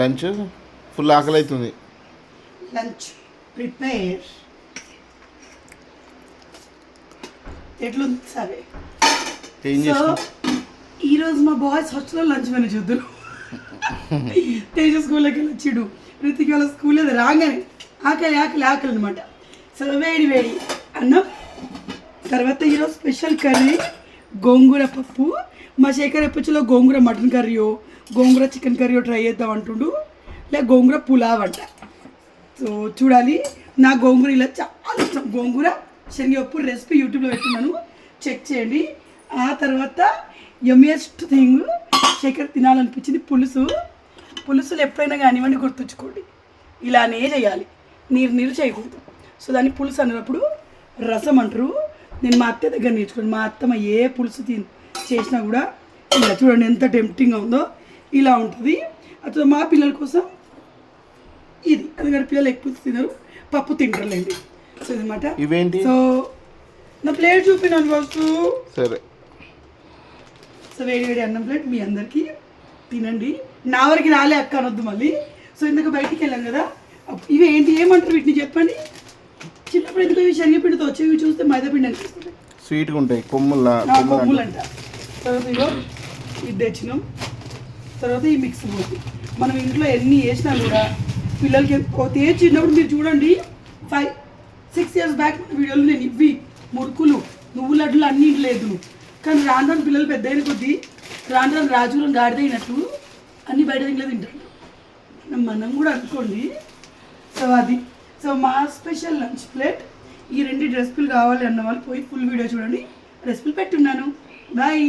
Lunch full ఆకలి అవుతుంది. Lunch prepare ఎట్లుంది సరే. ఏం చేస్తాం ఈరోజు మా బాయ్స్ హాస్టల్లో లంచ్ మెనూ చూద్దాం. తేజ స్కూల్లోకి వెళ్ళి వచ్చిడు, రితికి వాళ్ళ స్కూల్ అది రాగానే ఆకలి ఆకలి ఆకలి అనమాట. సో వేడి వేడి అన్నం, తర్వాత ఈరోజు స్పెషల్ కర్రీ గోంగూర పప్పు. మా శేఖర్ ఎప్పటిలో గోంగూర మటన్ కర్రీయో గోంగూర చికెన్ కర్రీయో ట్రై చేద్దాం అంటుండు, లేక గోంగూర పులావ్ అంట. సో చూడాలి. నా గోంగూర ఇలా చాలా ఇష్టం. గోంగూర శనగపప్పు రెసిపీ యూట్యూబ్లో పెట్టున్నాను, చెక్ చేయండి. ఆ తర్వాత యమ్మియస్ట్ థింగ్ శేఖర్ తినాలనిపించింది పులుసులు ఎప్పుడైనా కానివ్వండి గుర్తుంచుకోండి, ఇలానే చేయాలి, నీరు చేయకూడదు. సో దాన్ని పులుసు అన్నప్పుడు రసం అంటారు. నేను మా అత్త దగ్గర నేర్చుకోండి. మా అత్తమ్మ ఏ పులుసు చేసినా కూడా ఇలా చూడండి ఎంత టెంప్టింగ్గా ఉందో, ఇలా ఉంటుంది. అట్లా మా పిల్లల కోసం ఇది, ఎందుకంటే పిల్లలు ఎక్కువ తినరు, పప్పు తింటారులేండి. సో అనమాట. ఇవేంటి? సో నా ప్లేట్ చూపినాను ఫస్ట్. సరే. సో వేడి వేడి అన్నం ప్లేట్ మీ అందరికీ తినండి. నా వరకు రాలే అక్క అనొద్దు మళ్ళీ. సో ఇందాక బయటికి వెళ్ళాం కదా, ఇవి ఏంటి ఏమంటారు వీటిని చెప్పండి. చిన్నప్పుడు ఎందుకు ఇవి శనగపిండితో వచ్చేవి చూస్తే మైదాపిండి అనిపిస్తుంది, స్వీట్గా ఉంటాయి, కొమ్ములు అంట. తర్వాత ఇగో ఇది తెచ్చినాం. తర్వాత ఈ మిక్స్ పోతుంది. మనం ఇంట్లో ఎన్ని వేసినా కూడా పిల్లలకి చిన్నప్పుడు మీరు చూడండి 5-6 years బ్యాక్ వీడియోలో నేను ఇవి మురుకులు నువ్వు లడ్డులు అన్నీ లేదు. కానీ రాను రాను పిల్లలు పెద్ద అయిన కొద్దీ రాను రాను రాజులను గాడిదైనట్లు అన్నీ బయట తింటే తింటారు. మనం కూడా అనుకోండి. సో అది. సో మా స్పెషల్ లంచ్ ప్లేట్. ఈ 2 రెసిపీలు కావాలి అన్న వాళ్ళు పోయి ఫుల్ వీడియో చూడండి, రెసిపీలు పెట్టున్నాను. బాయ్.